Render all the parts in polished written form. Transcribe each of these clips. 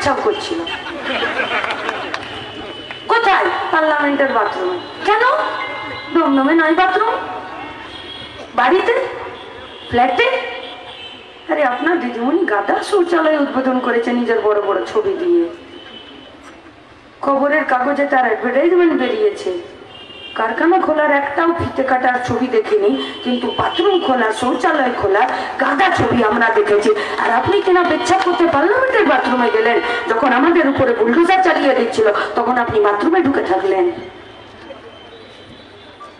পেচ্ছাপ করছিল। কোথায়? পার্লামেন্টের বাথরুমে। কেন? দমদমে নয় বাথরুম, বাড়িতে, ফ্ল্যাটে। আরে আপনার দিদিমণি গাদা শৌচালয় উদ্বোধন করেছে নিজের বড় বড় ছবি দিয়ে, খবরের কাগজে তার অ্যাডভার্টাইজমেন্ট বেরিয়েছে। কারখানা খোলার একটাও ফিতে কাটার ছবি দেখিনি, কিন্তু বাথরুম খোলা, শৌচালয় খোলা গাদা ছবি আমরা দেখেছি। আর আপনি কিনা পেচ্ছাপ করতে পার্লামেন্টের বাথরুমে গেলেন, যখন আমাদের উপরে বুলডোজার চালিয়ে দিচ্ছিল তখন আপনি বাথরুমে ঢুকে থাকলেন।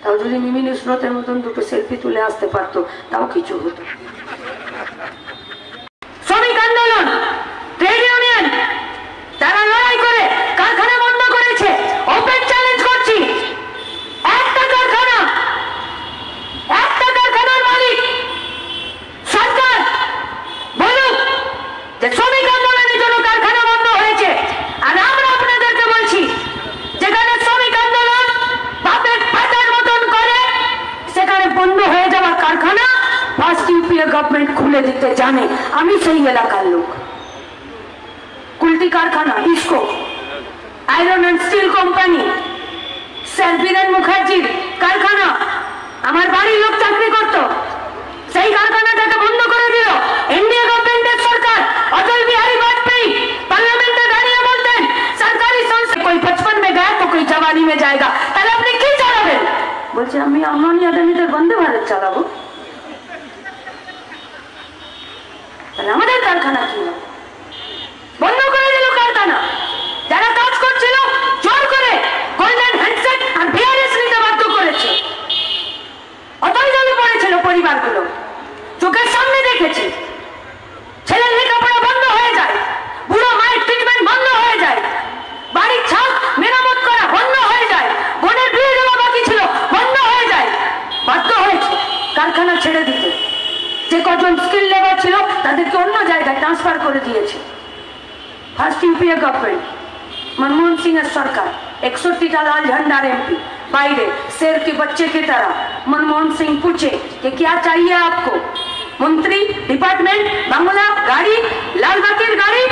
তাও যদি মিমি নুসরতের মতন দুটো সেলফি তুলে আসতে পারতো তাও কিছু হতো। শ্রমিক আন্দোলন, ট্রেড ইউনিয়ন, তারা লড়াই করে কারখানা বন্ধ করেছে। ওপেন চ্যালেঞ্জ করছি, একটা কারখানার মালিক সরকার বলুক যে শ্রমিক আন্দোলনের জন্য কারখানা বন্ধ হয়েছে। আর আমরা আপনাদেরকে বলছি, যেখানে শ্রমিক আন্দোলন বাপের পাতার মতন করে, সেখানে বন্ধ হয়ে যাওয়া কারখানা ফার্স্ট ইউপিএ গভর্নমেন্ট খুলে দিতে জানে। আমি সেই এলাকার লোক। কুলটি কারখানা, IISCO iron and steel company, sir Biren মুখার্জির কারখানা, আমার বাড়ির লোক চাকরি করত। সেই কারখানাটাকে বন্ধ করে দিল এনডিএ গভর্নমেন্টের সরকার। অটল বিহারী বাজপেয়ী পার্লামেন্টে দাঁড়িয়ে বলতেন, সরকারি সংস্থা कोई 55 में गया तो कोई जवानी में जाएगा। তাহলে আপনি কি চালাবেন? বলছে আমি আম্বানি আদানিদের বন্দে ভারত চালাবো। তাহলে আমাদের কারখানা কি হবে? বন্ধ করে দিল কারখানা। যারা কাজ করছিল জোর করে গোল্ডেন হ্যান্ডসেট আর ভিআরএস নিতে বাধ্য করেছে। অতই জলে পড়েছিল পরিবারগুলো, চোখের সামনে দেখেছি। ছেলের লেখাপড়া বন্ধ হয়ে যায়, বুড়ো মায়ের ট্রিটমেন্ট বন্ধ হয়ে যায়, বাড়ির ছাদ মেরামত করা বন্ধ হয়ে যায়, বোনের বিয়ে দেওয়া বাকি ছিল বন্ধ হয়ে যায়। বাধ্য হয়েছে কারখানা ছেড়ে দিতে। যে কজন স্কিল লেবার ছিল তাদেরকে অন্য জায়গায় ট্রান্সফার করে দিয়েছে ফার্স্ট ইউপিএ গভর্নমেंट। मनमोहन सिंह सरकार 61टा लाल झंडा एमपी बाहरे शेर के बच्चे की तरह। मनमोहन सिंह पूछे कि क्या चाहिए आपको? मंत्री, डिपार्टमेंट, बांग्ला, गाड़ी, लाल बाकीर गाड़ी।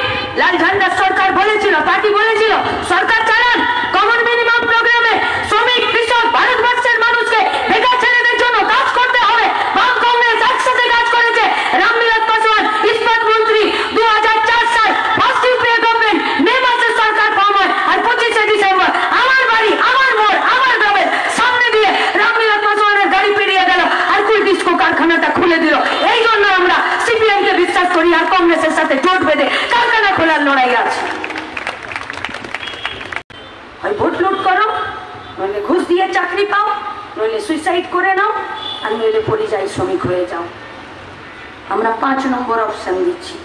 लाल झंडा सरकार बोलेছিল, पार्टी बोलेছিল सरकार চালান কমন মিনিমাম প্রোগ্রামে শ্রমিক, কৃষক, ভারতবর্ষের মানুষকে বেকার ছেলেদের জন্য কাজ করতে হবে। বাম কংগ্রেস একসাথে কাজ করেছে। রামবিলাস পাসওয়ান ইস্পাত মন্ত্রী 2004 সাল ফার্স্ট ইউপিএ গভর্নমেন্ট মে মাসে সরকার ফর্ম হয়। আর 25 ডিসেম্বর আমার বাড়ি, আমার মোড়, আমার গ্রামের সামনে দিয়ে রামবিলাস পাসওয়ানের গাড়ি পেরিয়ে গেল আর কুলডিস্কো কারখানাটা খুলে দিল। এই জন্য আমরা সিপিএম কে বিশ্বাস করি আর কংগ্রেসের সাথে জোট বেঁধে কারখানা খোলার লড়াই আছে। হয় ভোট লুট করো, নইলে ঘুষ দিয়ে চাকরি পাও, নইলে সুইসাইড করে নাও, আর নইলে পরিযায়ী শ্রমিক হয়ে যাও। আমরা 5 নম্বর অপশন দিচ্ছি।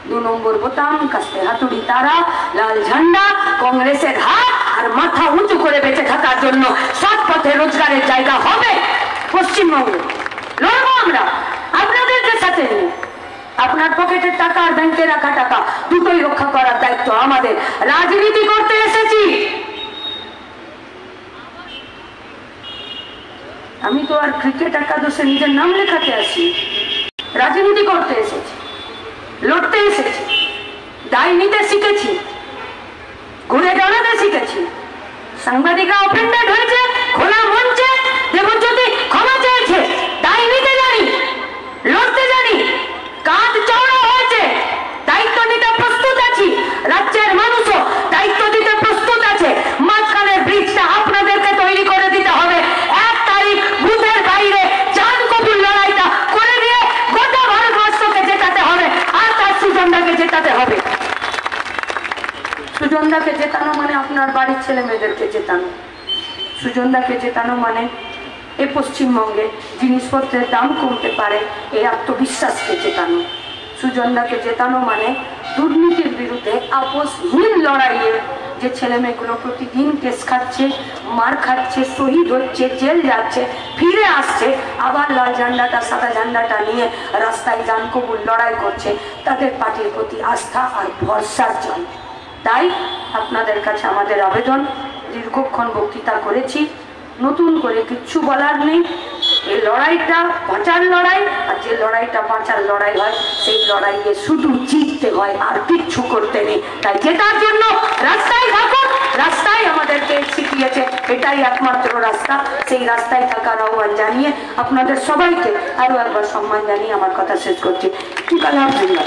2 নম্বর বোতাম, কাস্তে হাতুড়ি তারা, লাল ঝান্ডা, কংগ্রেসের হাত আর মাথা উঁচু করে বেঁচে থাকার জন্য সৎ পথে রোজগারের জায়গা হবে পশ্চিমবঙ্গে। লড়বো আমরা আপনাদেরকে সাথে নিয়ে। আপনার পকেটের টাকা আর ব্যাংকে রাখা টাকা দুটোই রক্ষা করার দায়িত্ব আমাদের। রাজনীতি করতে এসেছি, আমি তো আর ক্রিকেট একাদশে নিজের নাম লেখাতে আসি। রাজনীতি করতে এসেছি, লড়তে এসেছি, দায় নিতে শিখেছি, ঘুরে দাঁড়াতে শিখেছি। সাংবাদিকরা অফেন্ডেড হয়েছে, খোলা মঞ্চে দেবজ্যোতি ক্ষমা চেয়েছে। দায় নিতে জানি, লড়তে জানি, কাঁধ চওড়া হয়েছে, দায়িত্ব নিতে প্রস্তুত আছি। রাজ্যের মানুষও দায়িত্ব দিতে প্রস্তুত আছে। মাঝখানের ব্রিজটা আপনাদেরকে তৈরি করে দিতে হবে। 1 তারিখ বুথের বাইরে জান কবুল লড়াইটা করে দিয়ে গোটা ভারতবর্ষকে জেতাতে হবে আর তার সুজনদাকে জেতাতে হবে। সুজনদাকে জেতানো মানে আপনার বাড়ির ছেলে মেয়েদেরকে জেতানো। সুজনদাকে জেতানো মানে এ পশ্চিমবঙ্গে জিনিসপত্রের দাম কমতে পারে এই আত্মবিশ্বাসকে জেতানো। সুজনদাকে জেতানো মানে দুর্নীতির বিরুদ্ধে আপোষহীন লড়াইয়ে যে ছেলে মেয়েগুলো প্রতিদিন কেস খাচ্ছে, মার খাচ্ছে, শহীদ হচ্ছে, জেল যাচ্ছে, ফিরে আসছে, আবার লাল ঝান্ডাটা সাদা ঝান্ডাটা নিয়ে রাস্তায় জান কবুল লড়াই করছে, তাদের পার্টির প্রতি আস্থা আর ভরসার জন্য। তাই আপনাদের কাছে আমাদের আবেদন, দীর্ঘক্ষণ বক্তৃতা করেছি, নতুন করে কিচ্ছু বলার নেই। এই লড়াইটা বাঁচার লড়াই, আর যে লড়াইটা বাঁচার লড়াই হয় সেই লড়াইয়ে শুধু জিততে হয়, আর কিচ্ছু করতে নেই। তাই জেতার জন্য রাস্তায় থাকুন, রাস্তায় আমাদেরকে শিখিয়েছে, এটাই একমাত্র রাস্তা। সেই রাস্তায় থাকার আহ্বান জানিয়ে আপনাদের সবাইকে আরো একবার সম্মান জানিয়ে আমার কথা শেষ করছি। আলহামদুলিল্লাহ।